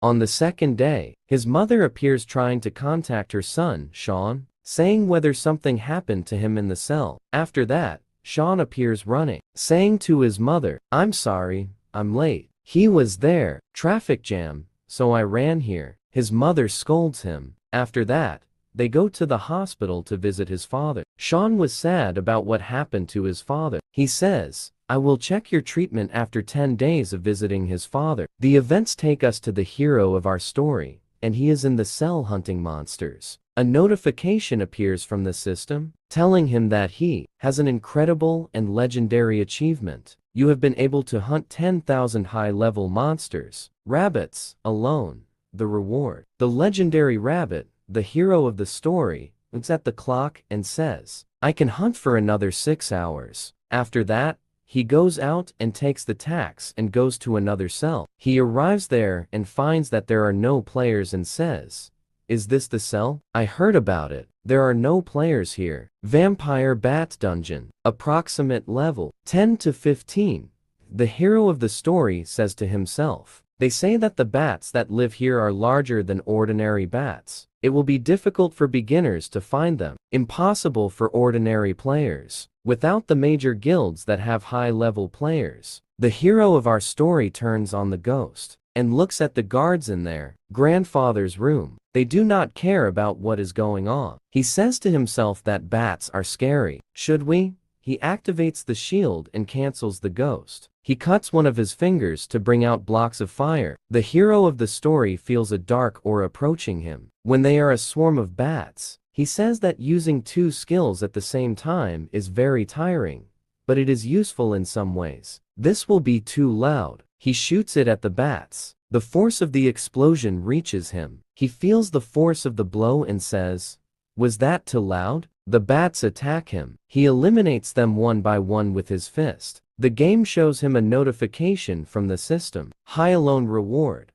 On the second day, his mother appears trying to contact her son, Sean, saying whether something happened to him in the cell. After that, Sean appears running, saying to his mother, "I'm sorry, I'm late. He was there, traffic jam, so I ran here." His mother scolds him. After that, they go to the hospital to visit his father. Sean was sad about what happened to his father. He says, "I will check your treatment after 10 days of visiting his father." The events take us to the hero of our story, and he is in the cell hunting monsters. A notification appears from the system, telling him that he has an incredible and legendary achievement. You have been able to hunt 10,000 high-level monsters, rabbits, alone. The reward. The legendary rabbit, the hero of the story, looks at the clock and says, "I can hunt for another 6 hours." After that, he goes out and takes the tax and goes to another cell. He arrives there and finds that there are no players and says, "Is this the cell? I heard about it. There are no players here." Vampire Bat Dungeon. Approximate level 10 to 15. The hero of the story says to himself, "They say that the bats that live here are larger than ordinary bats. It will be difficult for beginners to find them, impossible for ordinary players, without the major guilds that have high-level players." The hero of our story turns on the ghost and looks at the guards in their grandfather's room. They do not care about what is going on. He says to himself that bats are scary. Should we? He activates the shield and cancels the ghost. He cuts one of his fingers to bring out blocks of fire. The hero of the story feels a dark aura approaching him. When they are a swarm of bats, he says that using 2 skills at the same time is very tiring, but it is useful in some ways. This will be too loud. He shoots it at the bats. The force of the explosion reaches him. He feels the force of the blow and says, "Was that too loud?" The bats attack him. He eliminates them one by one with his fist. The game shows him a notification from the system. High alone reward.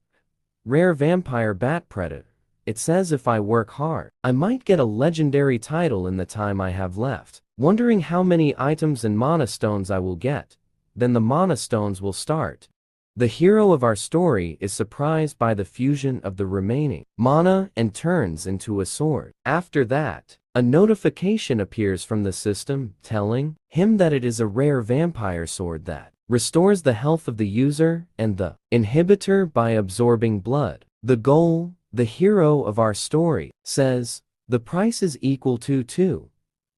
Rare vampire bat predator. It says if I work hard, I might get a legendary title in the time I have left. Wondering how many items and mana stones I will get. Then the mana stones will start. The hero of our story is surprised by the fusion of the remaining mana and turns into a sword. After that, a notification appears from the system telling him that it is a rare vampire sword that restores the health of the user and the inhibitor by absorbing blood. The goal, the hero of our story, says, the price is equal to 2.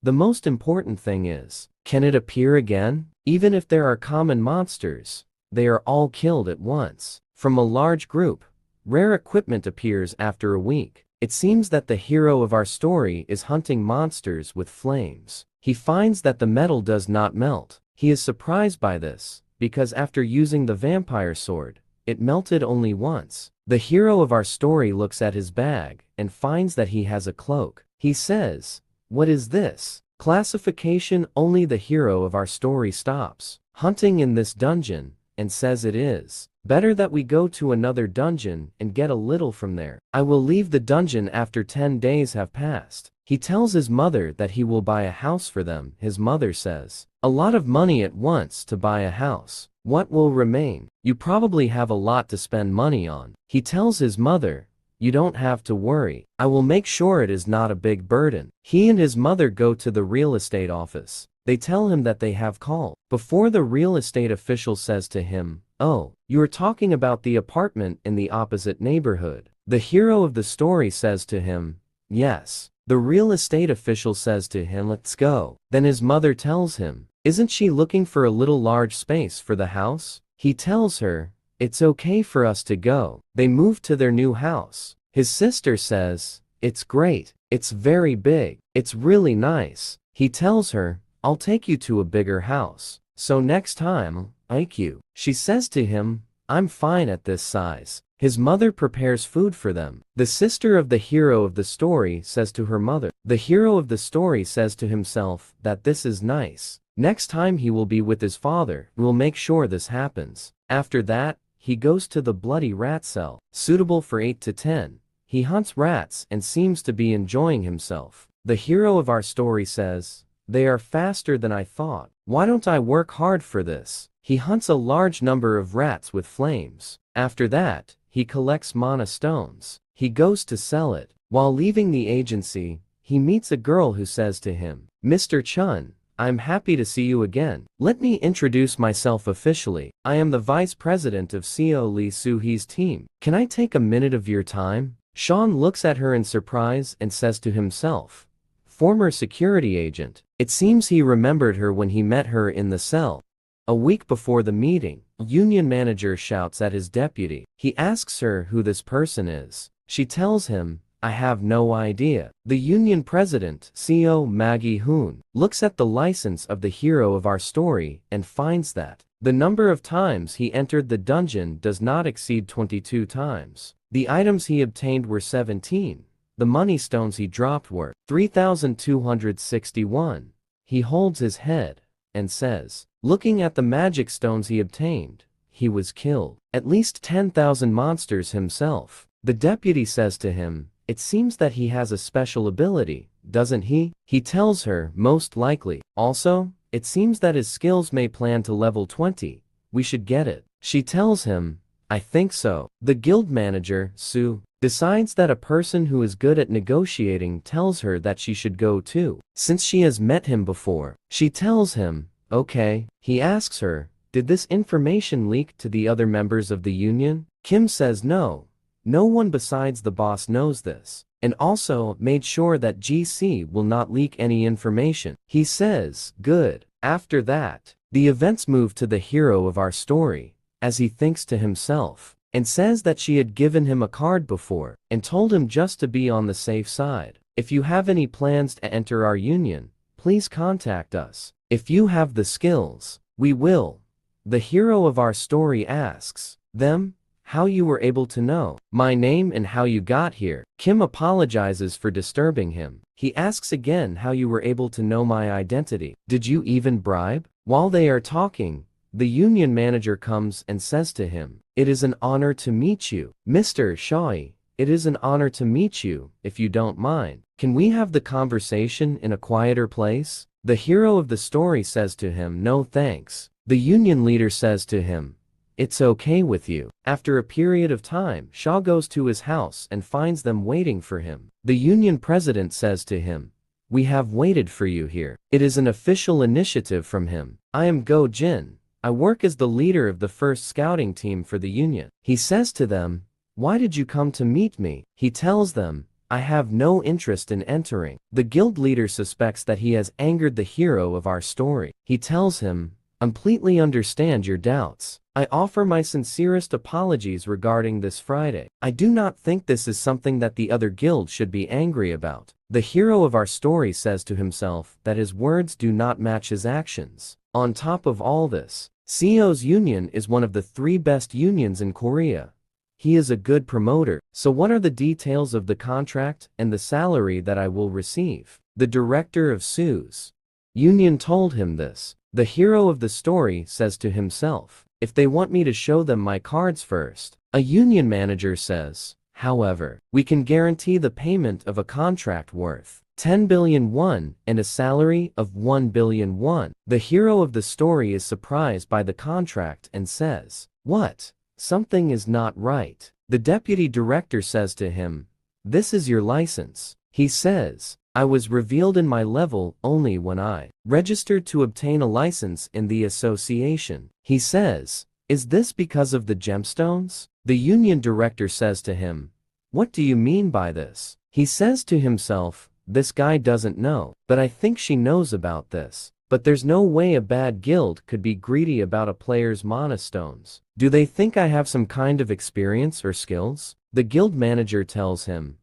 The most important thing is, can it appear again? Even if there are common monsters, they are all killed at once. From a large group, rare equipment appears after a week. It seems that the hero of our story is hunting monsters with flames. He finds that the metal does not melt. He is surprised by this, because after using the vampire sword, it melted only once. The hero of our story looks at his bag and finds that he has a cloak. He says, "What is this?" Classification: only the hero of our story stops hunting in this dungeon and says it is better that we go to another dungeon and get a little from there. I will leave the dungeon after 10 days have passed. He tells his mother that he will buy a house for them. His mother says, "A lot of money at once to buy a house. What will remain? You probably have a lot to spend money on." He tells his mother, "You don't have to worry. I will make sure it is not a big burden." He and his mother go to the real estate office. They tell him that they have called. Before the real estate official says to him, "Oh, you are talking about the apartment in the opposite neighborhood." The hero of the story says to him, "Yes." The real estate official says to him, "Let's go." Then his mother tells him, "Isn't she looking for a little large space for the house?" He tells her, "It's okay for us to go." They move to their new house. His sister says, "It's great. It's very big. It's really nice." He tells her, "I'll take you to a bigger house. So next time, like you." She says to him, "I'm fine at this size." His mother prepares food for them. The sister of the hero of the story says to her mother. The hero of the story says to himself that this is nice. Next time he will be with his father, will make sure this happens. After that, he goes to the bloody rat cell, suitable for 8 to 10. He hunts rats and seems to be enjoying himself. The hero of our story says, "They are faster than I thought. Why don't I work hard for this?" He hunts a large number of rats with flames. After that, he collects mana stones. He goes to sell it. While leaving the agency, he meets a girl who says to him, "Mr. Chun, I'm happy to see you again. Let me introduce myself officially. I am the vice president of CO Lee Soo-hee's team. Can I take a minute of your time?" Sean looks at her in surprise and says to himself, "Former security agent." It seems he remembered her when he met her in the cell. A week before the meeting, union manager shouts at his deputy. He asks her who this person is. She tells him, "I have no idea." The union president, CO Maggie-hoon, looks at the license of the hero of our story and finds that the number of times he entered the dungeon does not exceed 22 times. The items he obtained were 17. The money stones he dropped were 3,261. He holds his head and says, looking at the magic stones he obtained, he was killed at least 10,000 monsters himself. The deputy says to him, "It seems that he has a special ability, doesn't he?" He tells her, "Most likely. Also, it seems that his skills may plan to level 20. We should get it." She tells him, "I think so." The guild manager, Sue, decides that a person who is good at negotiating tells her that she should go too, since she has met him before. She tells him, "Okay." He asks her, "Did this information leak to the other members of the union?" Kim says no. No one besides the boss knows this, and also made sure that GC will not leak any information. He says, "Good." After that, the events move to the hero of our story, as he thinks to himself, and says that she had given him a card before, and told him just to be on the safe side. "If you have any plans to enter our union, please contact us. If you have the skills, we will." The hero of our story asks them, "How you were able to know my name and how you got here." Kim apologizes for disturbing him. He asks again how you were able to know my identity. "Did you even bribe?" While they are talking, the union manager comes and says to him, "It is an honor to meet you, Mr. Shaw. It is an honor to meet you. If you don't mind, can we have the conversation in a quieter place?" The hero of the story says to him, "No thanks." The union leader says to him, "It's okay with you." After a period of time, Shaw goes to his house and finds them waiting for him. The union president says to him, "We have waited for you here." It is an official initiative from him. "I am Go Jin. I work as the leader of the first scouting team for the union." He says to them, "Why did you come to meet me?" He tells them, "I have no interest in entering." The guild leader suspects that he has angered the hero of our story. He tells him, "Completely understand your doubts. I offer my sincerest apologies regarding this Friday. I do not think this is something that the other guild should be angry about." The hero of our story says to himself that his words do not match his actions. On top of all this, CO's union is one of the 3 best unions in Korea. He is a good promoter. "So what are the details of the contract and the salary that I will receive?" The director of Sue's union told him this. The hero of the story says to himself, "If they want me to show them my cards first." A union manager says, "However, we can guarantee the payment of a contract worth 10 billion won and a salary of 1 billion won. The hero of the story is surprised by the contract and says, "What? Something is not right." The deputy director says to him, "This is your license." He says, "I was revealed in my level only when I registered to obtain a license in the association." He says, "Is this because of the gemstones?" The union director says to him, "What do you mean by this?" He says to himself, "This guy doesn't know, but I think she knows about this. But there's no way a bad guild could be greedy about a player's mana stones. Do they think I have some kind of experience or skills?" The guild manager tells him,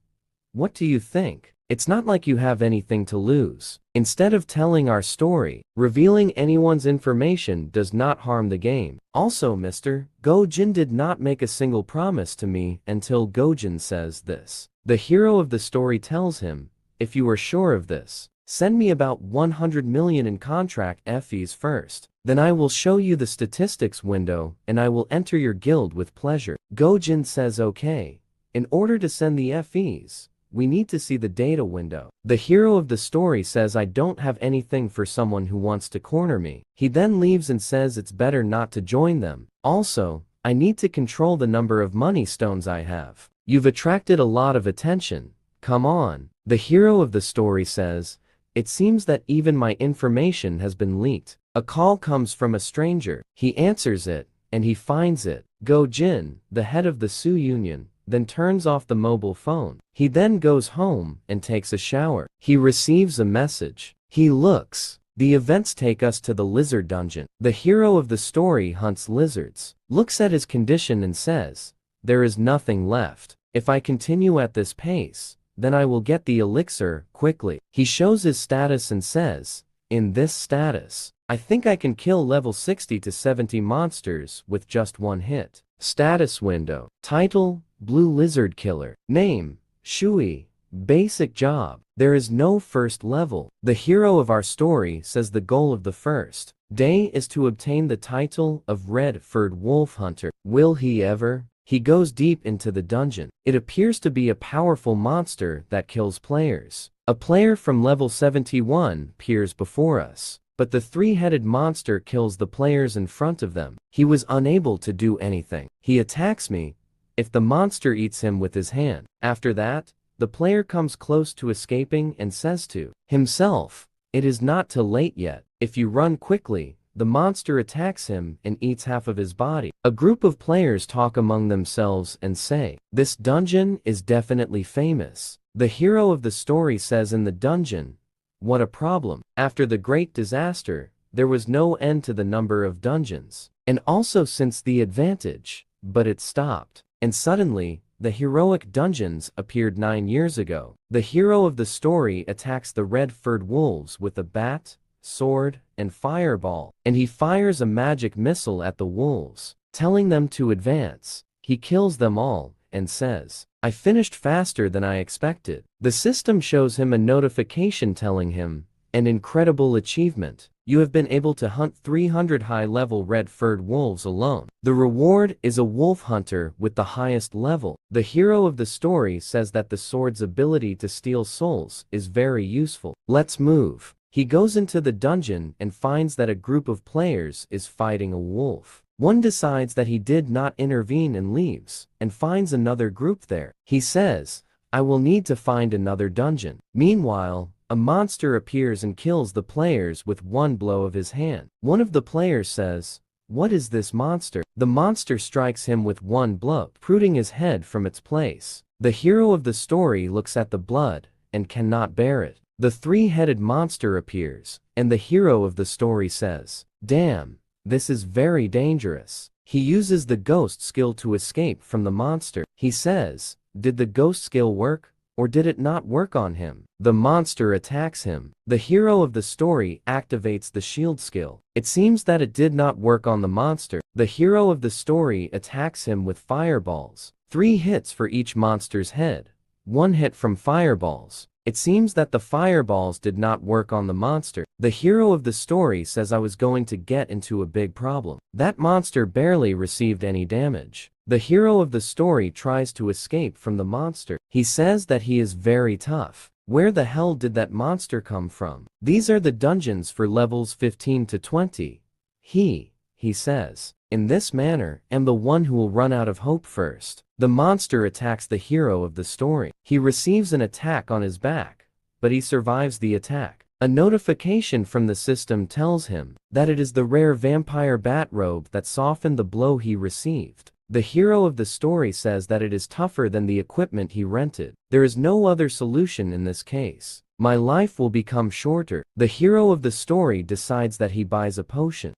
"What do you think? It's not like you have anything to lose. Instead of telling our story, revealing anyone's information does not harm the game. Also, Mr. Go-jin did not make a single promise to me until Go-jin says this." The hero of the story tells him, "If you are sure of this, send me about 100 million in contract fees first. Then I will show you the statistics window and I will enter your guild with pleasure." Go-jin says okay. In order to send the fees, we need to see the data window. The hero of the story says, "I don't have anything for someone who wants to corner me." He then leaves and says it's better not to join them. Also, I need to control the number of money stones I have. You've attracted a lot of attention. Come on. The hero of the story says, it seems that even my information has been leaked. A call comes from a stranger. He answers it, and he finds it. Go Jin, the head of the Sioux Union, then turns off the mobile phone. He then goes home and takes a shower. He receives a message. He looks. The events take us to the lizard dungeon. The hero of the story hunts lizards, looks at his condition and says, there is nothing left. If I continue at this pace, then I will get the elixir quickly. He shows his status and says, in this status, I think I can kill level 60 to 70 monsters with just one hit. Status window. Title, Blue Lizard Killer. Name, Shui. Basic job. There is no first level. The hero of our story says the goal of the first day is to obtain the title of Red-Furred Wolf Hunter. Will he ever? He goes deep into the dungeon. It appears to be a powerful monster that kills players. A player from level 71 appears before us, but the three-headed monster kills the players in front of them. He was unable to do anything. He attacks me if the monster eats him with his hand. After that, the player comes close to escaping and says to himself, it is not too late yet. If you run quickly, the monster attacks him and eats half of his body. A group of players talk among themselves and say, this dungeon is definitely famous. The hero of the story says in the dungeon, what a problem. After the great disaster, there was no end to the number of dungeons, and also since the advantage, but it stopped. And suddenly, the heroic dungeons appeared 9 years ago. The hero of the story attacks the red-furred wolves with a bat, sword, and fireball, and he fires a magic missile at the wolves, telling them to advance. He kills them all, and says, I finished faster than I expected. The system shows him a notification telling him, an incredible achievement. You have been able to hunt 300 high-level red-furred wolves alone. The reward is a wolf hunter with the highest level. The hero of the story says that the sword's ability to steal souls is very useful. Let's move. He goes into the dungeon and finds that a group of players is fighting a wolf. One decides that he did not intervene and leaves, and finds another group there. He says, I will need to find another dungeon. Meanwhile, a monster appears and kills the players with one blow of his hand. One of the players says, what is this monster? The monster strikes him with one blow, uprooting his head from its place. The hero of the story looks at the blood and cannot bear it. The three-headed monster appears, and the hero of the story says, damn, this is very dangerous. He uses the ghost skill to escape from the monster. He says, did the ghost skill work, or did it not work on him? The monster attacks him. The hero of the story activates the shield skill. It seems that it did not work on the monster. The hero of the story attacks him with fireballs. 3 hits for each monster's head. 1 hit from fireballs. It seems that the fireballs did not work on the monster. The hero of the story says I was going to get into a big problem. That monster barely received any damage. The hero of the story tries to escape from the monster. He says that he is very tough. Where the hell did that monster come from? These are the dungeons for levels 15 to 20. He says, in this manner, am the one who will run out of hope first. The monster attacks the hero of the story. He receives an attack on his back, but he survives the attack. A notification from the system tells him that it is the rare vampire bat robe that softened the blow he received. The hero of the story says that it is tougher than the equipment he rented. There is no other solution in this case. My life will become shorter. The hero of the story decides that he buys a potion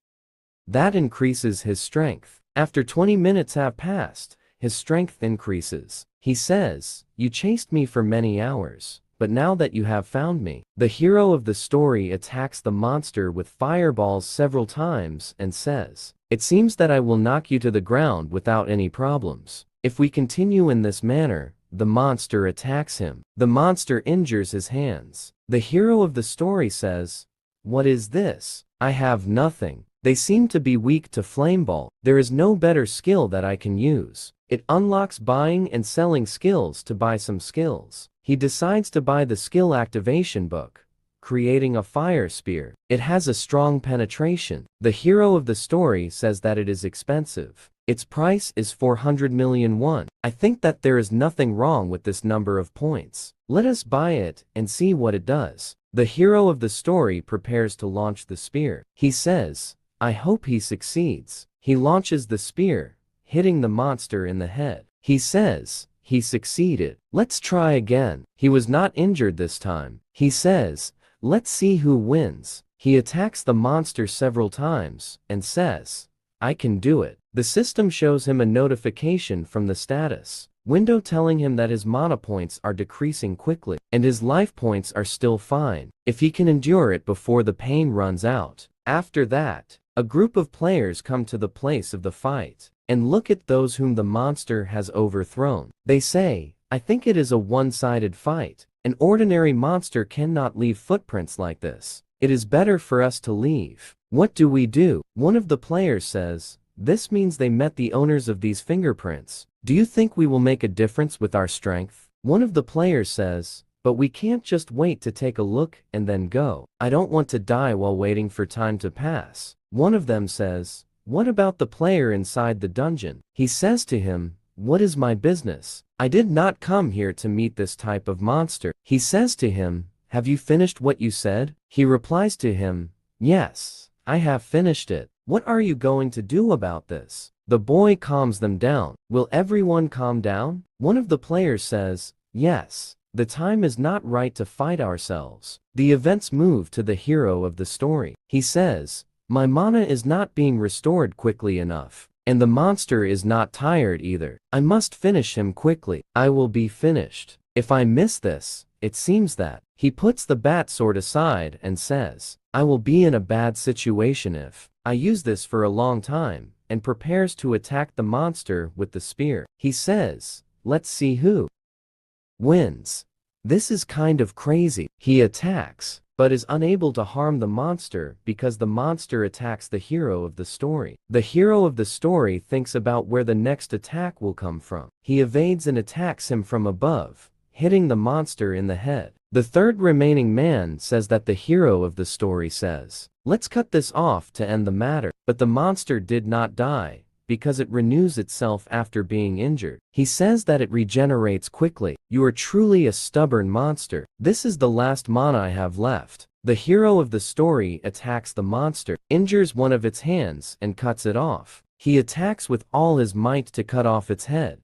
that increases his strength. After 20 minutes have passed, his strength increases. He says, you chased me for many hours, but now that you have found me. The hero of the story attacks the monster with fireballs several times and says, it seems that I will knock you to the ground without any problems. If we continue in this manner, the monster attacks him. The monster injures his hands. The hero of the story says, what is this? I have nothing. They seem to be weak to flameball. There is no better skill that I can use. It unlocks buying and selling skills to buy some skills. He decides to buy the skill activation book, creating a fire spear. It has a strong penetration. The hero of the story says that it is expensive. Its price is 400 million won. I think that there is nothing wrong with this number of points. Let us buy it and see what it does. The hero of the story prepares to launch the spear. He says, I hope he succeeds. He launches the spear, hitting the monster in the head. He says, he succeeded. Let's try again. He was not injured this time. He says, let's see who wins. He attacks the monster several times and says, I can do it. The system shows him a notification from the status window telling him that his mana points are decreasing quickly and his life points are still fine, if he can endure it before the pain runs out. After that, a group of players come to the place of the fight and look at those whom the monster has overthrown. They say, I think it is a one-sided fight. An ordinary monster cannot leave footprints like this. It is better for us to leave. What do we do? One of the players says, this means they met the owners of these fingerprints. Do you think we will make a difference with our strength? One of the players says, but we can't just wait to take a look and then go. I don't want to die while waiting for time to pass. One of them says, what about the player inside the dungeon? He says to him, what is my business? I did not come here to meet this type of monster. He says to him, have you finished what you said? He replies to him, yes, I have finished it. What are you going to do about this? The boy calms them down. Will everyone calm down? One of the players says, yes, the time is not right to fight ourselves. The events move to the hero of the story. He says, my mana is not being restored quickly enough, and the monster is not tired either. I must finish him quickly. I will be finished. If I miss this, it seems that. He puts the bat sword aside and says, I will be in a bad situation if I use this for a long time, and prepares to attack the monster with the spear. He says, let's see who wins. This is kind of crazy. He attacks, but is unable to harm the monster because the monster attacks the hero of the story. The hero of the story thinks about where the next attack will come from. He evades and attacks him from above, hitting the monster in the head. The third remaining man says that the hero of the story says, let's cut this off to end the matter. But the monster did not die, because it renews itself after being injured. He says that it regenerates quickly. You are truly a stubborn monster. This is the last mana I have left. The hero of the story attacks the monster, injures one of its hands and cuts it off. He attacks with all his might to cut off its head,